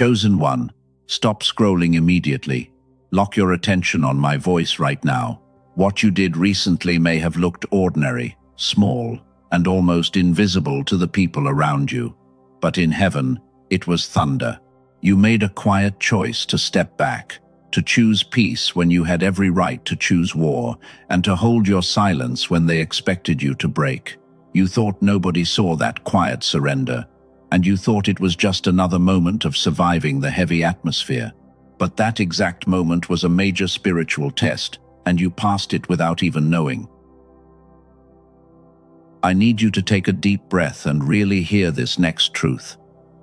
Chosen one, stop scrolling immediately. Lock your attention on my voice right now. What you did recently may have looked ordinary, small, and almost invisible to the people around you. But in heaven, it was thunder. You made a quiet choice to step back, to choose peace when you had every right to choose war, and to hold your silence when they expected you to break. You thought nobody saw that quiet surrender, and you thought it was just another moment of surviving the heavy atmosphere. But that exact moment was a major spiritual test, and you passed it without even knowing. I need you to take a deep breath and really hear this next truth.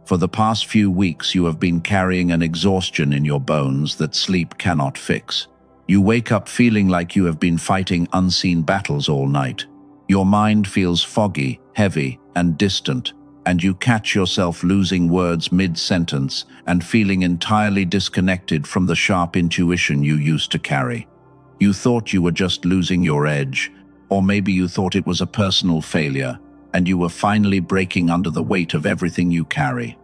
For the past few weeks, you have been carrying an exhaustion in your bones that sleep cannot fix. You wake up feeling like you have been fighting unseen battles all night. Your mind feels foggy, heavy, and distant, and you catch yourself losing words mid-sentence and feeling entirely disconnected from the sharp intuition you used to carry. You thought you were just losing your edge, or maybe you thought it was a personal failure, and you were finally breaking under the weight of everything you carry.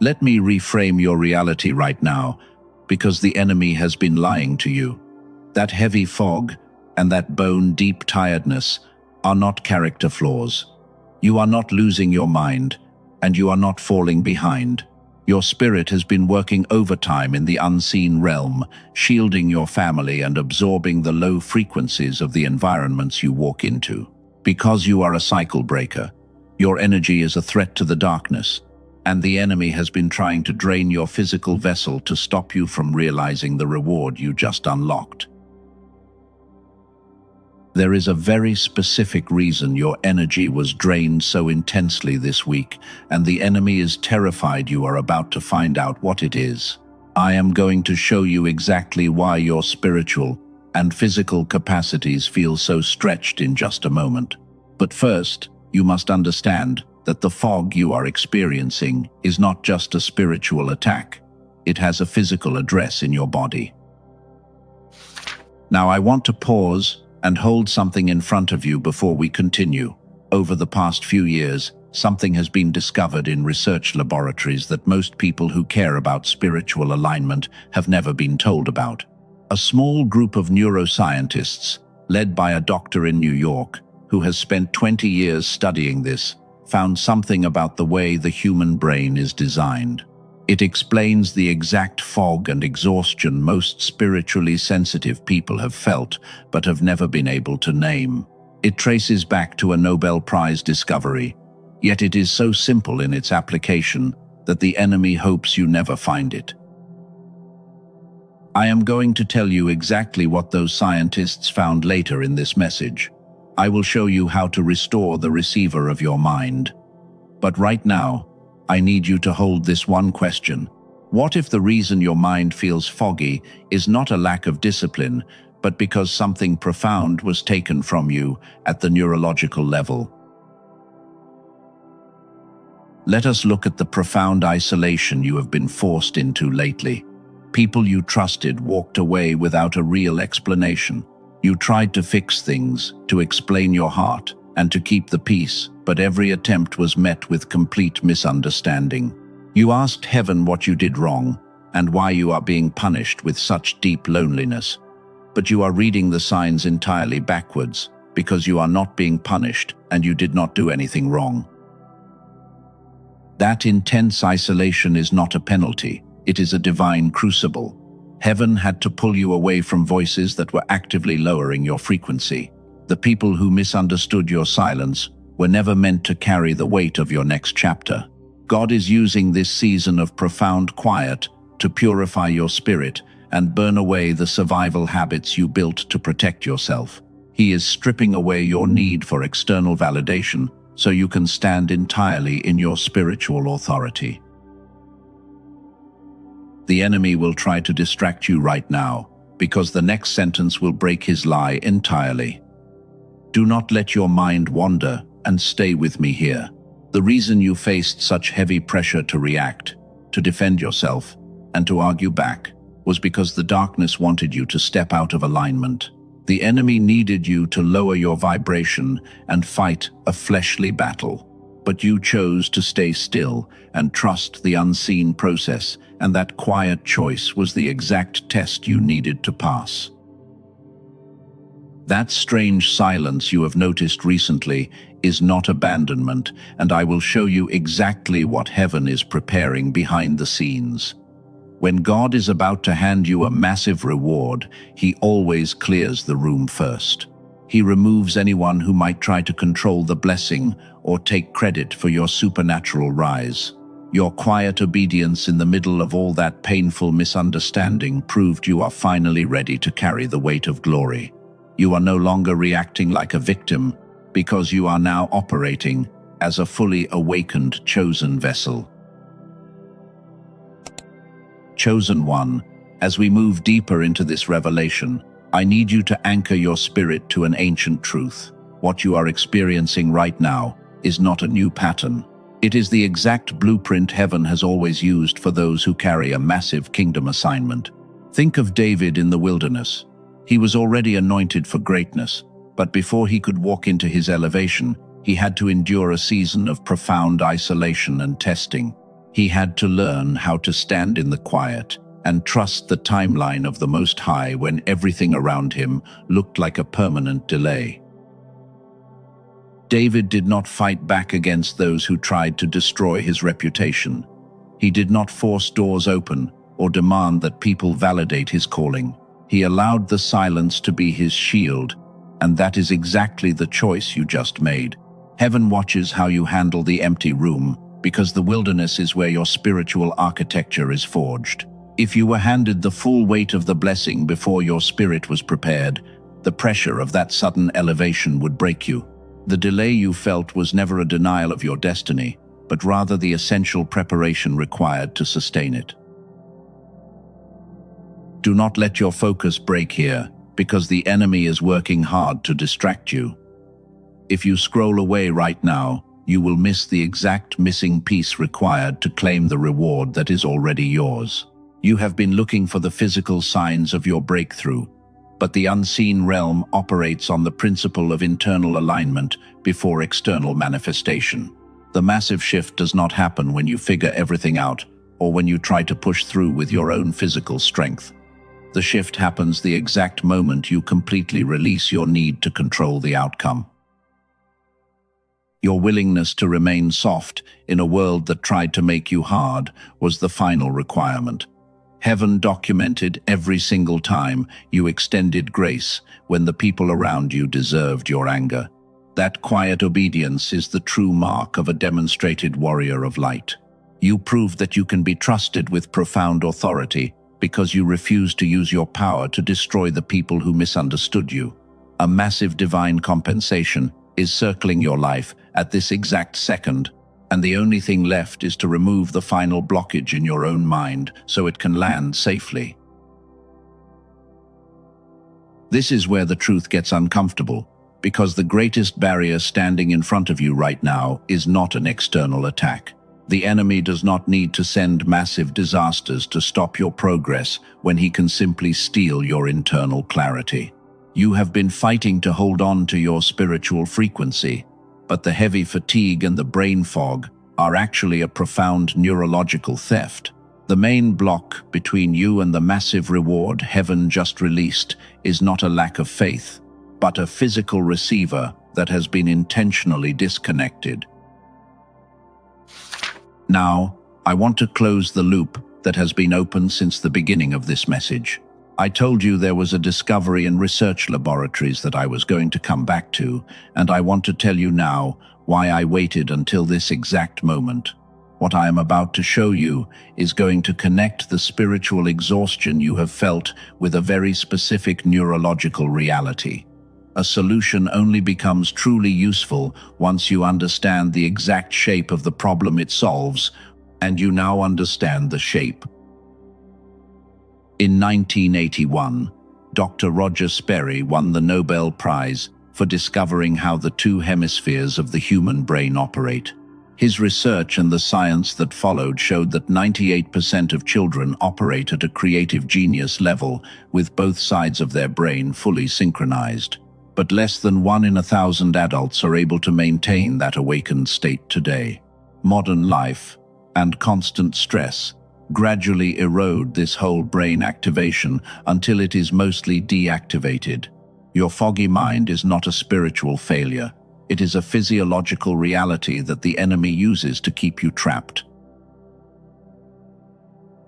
Let me reframe your reality right now, because the enemy has been lying to you. That heavy fog and that bone-deep tiredness are not character flaws. You are not losing your mind, and you are not falling behind. Your spirit has been working overtime in the unseen realm, shielding your family and absorbing the low frequencies of the environments you walk into. Because you are a cycle breaker, your energy is a threat to the darkness, and the enemy has been trying to drain your physical vessel to stop you from realizing the reward you just unlocked. There is a very specific reason your energy was drained so intensely this week, and the enemy is terrified you are about to find out what it is. I am going to show you exactly why your spiritual and physical capacities feel so stretched in just a moment. But first, you must understand that the fog you are experiencing is not just a spiritual attack. It has a physical address in your body. Now I want to pause and hold something in front of you before we continue. Over the past few years, something has been discovered in research laboratories that most people who care about spiritual alignment have never been told about. A small group of neuroscientists, led by a doctor in New York, who has spent 20 years studying this, found something about the way the human brain is designed. It explains the exact fog and exhaustion most spiritually sensitive people have felt, but have never been able to name. It traces back to a Nobel Prize discovery, yet it is so simple in its application that the enemy hopes you never find it. I am going to tell you exactly what those scientists found later in this message. I will show you how to restore the receiver of your mind. But right now, I need you to hold this one question. What if the reason your mind feels foggy is not a lack of discipline, but because something profound was taken from you at the neurological level? Let us look at the profound isolation you have been forced into lately. People you trusted walked away without a real explanation. You tried to fix things, to explain your heart, and to keep the peace, but every attempt was met with complete misunderstanding. You asked heaven what you did wrong, and why you are being punished with such deep loneliness. But you are reading the signs entirely backwards, because you are not being punished, and you did not do anything wrong. That intense isolation is not a penalty, it is a divine crucible. Heaven had to pull you away from voices that were actively lowering your frequency. The people who misunderstood your silence were never meant to carry the weight of your next chapter. God is using this season of profound quiet to purify your spirit and burn away the survival habits you built to protect yourself. He is stripping away your need for external validation so you can stand entirely in your spiritual authority. The enemy will try to distract you right now, because the next sentence will break his lie entirely. Do not let your mind wander, and stay with me here. The reason you faced such heavy pressure to react, to defend yourself, and to argue back, was because the darkness wanted you to step out of alignment. The enemy needed you to lower your vibration and fight a fleshly battle. but you chose to stay still and trust the unseen process, and that quiet choice was the exact test you needed to pass. That strange silence you have noticed recently is not abandonment, and I will show you exactly what heaven is preparing behind the scenes. When God is about to hand you a massive reward, He always clears the room first. He removes anyone who might try to control the blessing or take credit for your supernatural rise. Your quiet obedience in the middle of all that painful misunderstanding proved you are finally ready to carry the weight of glory. You are no longer reacting like a victim, because you are now operating as a fully awakened chosen vessel. Chosen one, as we move deeper into this revelation, I need you to anchor your spirit to an ancient truth. What you are experiencing right now is not a new pattern. It is the exact blueprint heaven has always used for those who carry a massive kingdom assignment. Think of David in the wilderness. He was already anointed for greatness, but before he could walk into his elevation, he had to endure a season of profound isolation and testing. He had to learn how to stand in the quiet and trust the timeline of the Most High when everything around him looked like a permanent delay. David did not fight back against those who tried to destroy his reputation. He did not force doors open or demand that people validate his calling. He allowed the silence to be his shield, and that is exactly the choice you just made. Heaven watches how you handle the empty room, because the wilderness is where your spiritual architecture is forged. If you were handed the full weight of the blessing before your spirit was prepared, the pressure of that sudden elevation would break you. The delay you felt was never a denial of your destiny, but rather the essential preparation required to sustain it. Do not let your focus break here, because the enemy is working hard to distract you. If you scroll away right now, you will miss the exact missing piece required to claim the reward that is already yours. You have been looking for the physical signs of your breakthrough, but the unseen realm operates on the principle of internal alignment before external manifestation. The massive shift does not happen when you figure everything out or when you try to push through with your own physical strength. The shift happens the exact moment you completely release your need to control the outcome. Your willingness to remain soft in a world that tried to make you hard was the final requirement. Heaven documented every single time you extended grace when the people around you deserved your anger. That quiet obedience is the true mark of a demonstrated warrior of light. You proved that you can be trusted with profound authority because you refused to use your power to destroy the people who misunderstood you. A massive divine compensation is circling your life at this exact second, and the only thing left is to remove the final blockage in your own mind so it can land safely. This is where the truth gets uncomfortable, because the greatest barrier standing in front of you right now is not an external attack. The enemy does not need to send massive disasters to stop your progress when he can simply steal your internal clarity. You have been fighting to hold on to your spiritual frequency, but the heavy fatigue and the brain fog are actually a profound neurological theft. The main block between you and the massive reward heaven just released is not a lack of faith, but a physical receiver that has been intentionally disconnected. Now, I want to close the loop that has been open since the beginning of this message. I told you there was a discovery in research laboratories that I was going to come back to, and I want to tell you now why I waited until this exact moment. What I am about to show you is going to connect the spiritual exhaustion you have felt with a very specific neurological reality. A solution only becomes truly useful once you understand the exact shape of the problem it solves, and you now understand the shape. In 1981, Dr. Roger Sperry won the Nobel Prize for discovering how the two hemispheres of the human brain operate. His research and the science that followed showed that 98% of children operate at a creative genius level, with both sides of their brain fully synchronized. but less than 1 in 1,000 adults are able to maintain that awakened state today. Modern life and constant stress gradually erode this whole brain activation until it is mostly deactivated. Your foggy mind is not a spiritual failure. It is a physiological reality that the enemy uses to keep you trapped.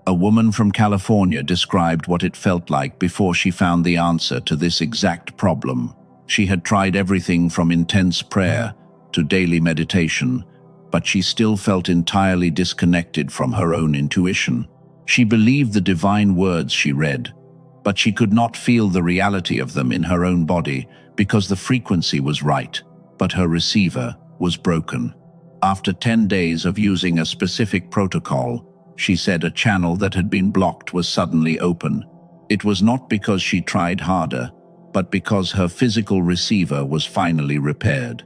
A woman from California described what it felt like before she found the answer to this exact problem. She had tried everything from intense prayer to daily meditation, but she still felt entirely disconnected from her own intuition. She believed the divine words she read, but she could not feel the reality of them in her own body because the frequency was right, but her receiver was broken. After 10 days of using a specific protocol, she said a channel that had been blocked was suddenly open. It was not because she tried harder, but because her physical receiver was finally repaired.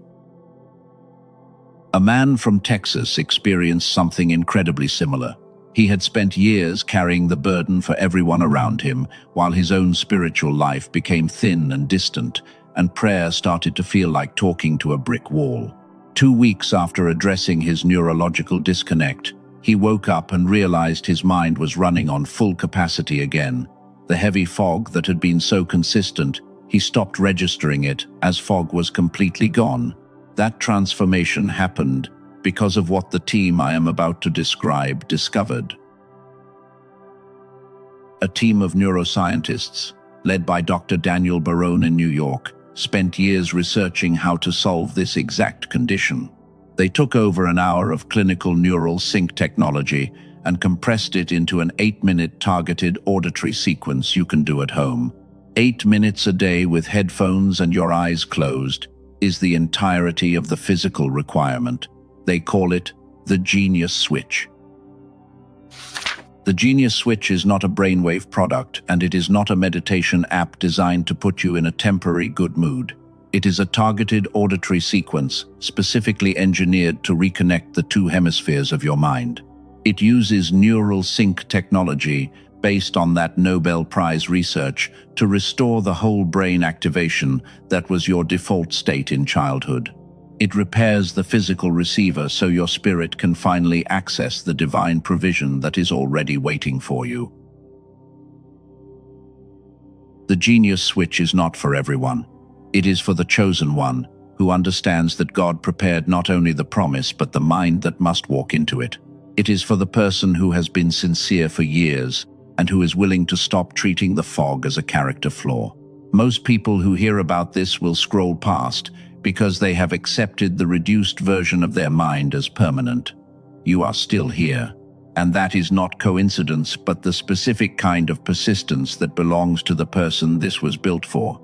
A man from Texas experienced something incredibly similar. He had spent years carrying the burden for everyone around him, while his own spiritual life became thin and distant, and prayer started to feel like talking to a brick wall. 2 weeks after addressing his neurological disconnect, he woke up and realized his mind was running on full capacity again. The heavy fog that had been so consistent, he stopped registering it as fog was completely gone. That transformation happened because of what the team I am about to describe discovered. A team of neuroscientists, led by Dr. Daniel Barone in New York, spent years researching how to solve this exact condition. They took over an hour of clinical neural sync technology and compressed it into an 8-minute targeted auditory sequence you can do at home. 8 minutes a day with headphones and your eyes closed is the entirety of the physical requirement. They call it the Genius Switch. The Genius Switch is not a brainwave product, and it is not a meditation app designed to put you in a temporary good mood. It is a targeted auditory sequence specifically engineered to reconnect the 2 hemispheres of your mind. It uses neural sync technology based on that Nobel Prize research to restore the whole brain activation that was your default state in childhood. It repairs the physical receiver so your spirit can finally access the divine provision that is already waiting for you. The Genius Switch is not for everyone. It is for the chosen one, who understands that God prepared not only the promise but the mind that must walk into it. It is for the person who has been sincere for years and who is willing to stop treating the fog as a character flaw. Most people who hear about this will scroll past because they have accepted the reduced version of their mind as permanent. You are still here, and that is not coincidence but the specific kind of persistence that belongs to the person this was built for.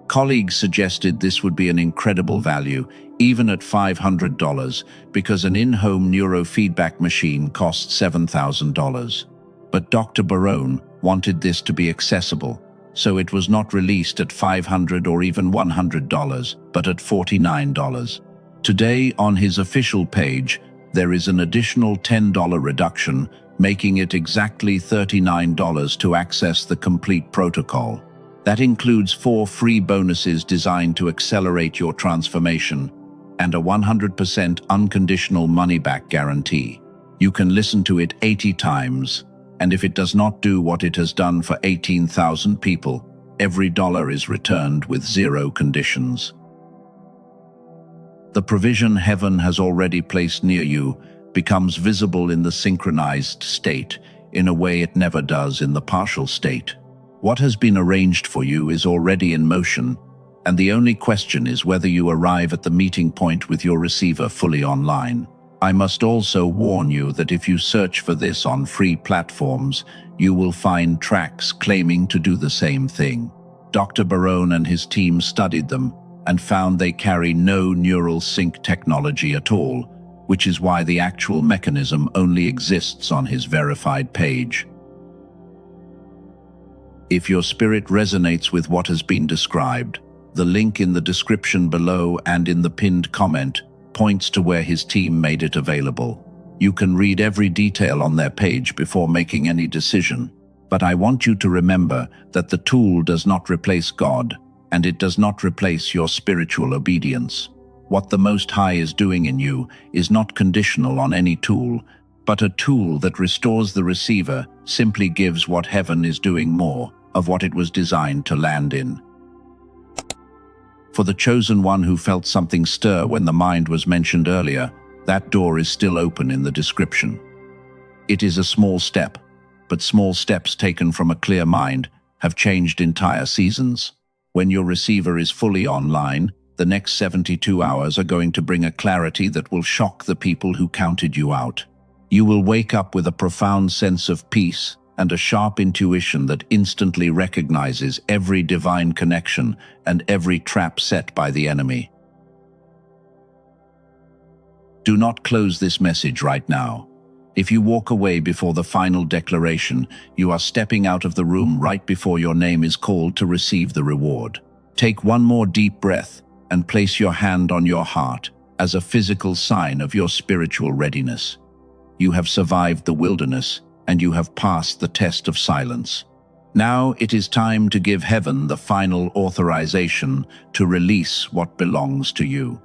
Colleagues suggested this would be an incredible value, even at $500, because an in-home neurofeedback machine costs $7,000. But Dr. Barone wanted this to be accessible, so it was not released at $500 or even $100, but at $49. Today, on his official page, there is an additional $10 reduction, making it exactly $39 to access the complete protocol. That includes 4 free bonuses designed to accelerate your transformation and a 100% unconditional money-back guarantee. You can listen to it 80 times, and if it does not do what it has done for 18,000 people, every dollar is returned with 0 conditions. The provision heaven has already placed near you becomes visible in the synchronized state in a way it never does in the partial state. What has been arranged for you is already in motion, and the only question is whether you arrive at the meeting point with your receiver fully online. I must also warn you that if you search for this on free platforms, you will find tracks claiming to do the same thing. Dr. Barone and his team studied them and found they carry no neural sync technology at all, which is why the actual mechanism only exists on his verified page. If your spirit resonates with what has been described, the link in the description below and in the pinned comment points to where his team made it available. You can read every detail on their page before making any decision. But I want you to remember that the tool does not replace God, and it does not replace your spiritual obedience. What the Most High is doing in you is not conditional on any tool, but a tool that restores the receiver simply gives what heaven is doing more of what it was designed to land in. For the chosen one who felt something stir when the mind was mentioned earlier, that door is still open in the description. It is a small step, but small steps taken from a clear mind have changed entire seasons. When your receiver is fully online, the next 72 hours are going to bring a clarity that will shock the people who counted you out. You will wake up with a profound sense of peace and a sharp intuition that instantly recognizes every divine connection and every trap set by the enemy. Do not close this message right now. If you walk away before the final declaration, you are stepping out of the room right before your name is called to receive the reward. Take one more deep breath and place your hand on your heart as a physical sign of your spiritual readiness. You have survived the wilderness and you have passed the test of silence. Now it is time to give heaven the final authorization to release what belongs to you.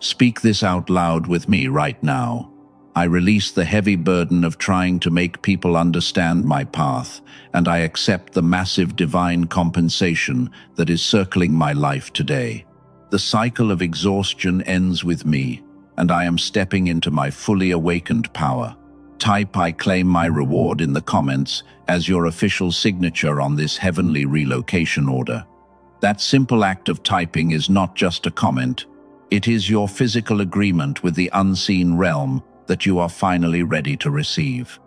Speak this out loud with me right now. I release the heavy burden of trying to make people understand my path, and I accept the massive divine compensation that is circling my life today. The cycle of exhaustion ends with me, and I am stepping into my fully awakened power. Type "I claim my reward" in the comments as your official signature on this heavenly relocation order. That simple act of typing is not just a comment. It is your physical agreement with the unseen realm that you are finally ready to receive.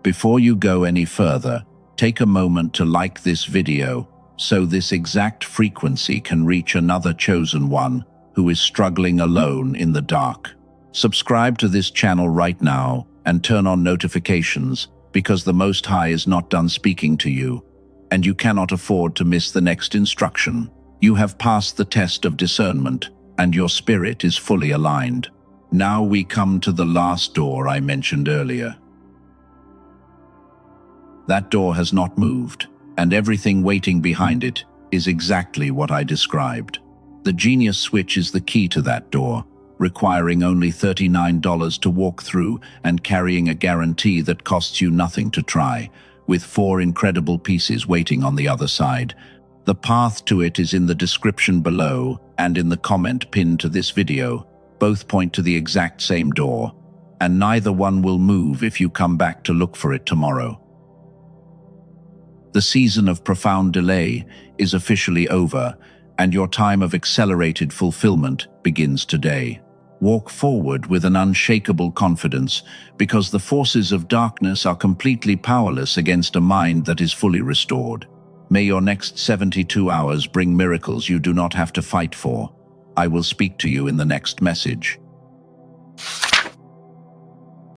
Before you go any further, take a moment to like this video so this exact frequency can reach another chosen one who is struggling alone in the dark. Subscribe to this channel right now and turn on notifications because the Most High is not done speaking to you, and you cannot afford to miss the next instruction. You have passed the test of discernment, and your spirit is fully aligned. Now we come to the last door I mentioned earlier. That door has not moved, and everything waiting behind it is exactly what I described. The Genius Switch is the key to that door, requiring only $39 to walk through and carrying a guarantee that costs you nothing to try, with 4 incredible pieces waiting on the other side. The path to it is in the description below and in the comment pinned to this video. Both point to the exact same door, and neither one will move if you come back to look for it tomorrow. The season of profound delay is officially over, and your time of accelerated fulfillment begins today. Walk forward with an unshakable confidence, because the forces of darkness are completely powerless against a mind that is fully restored. May your next 72 hours bring miracles you do not have to fight for. I will speak to you in the next message.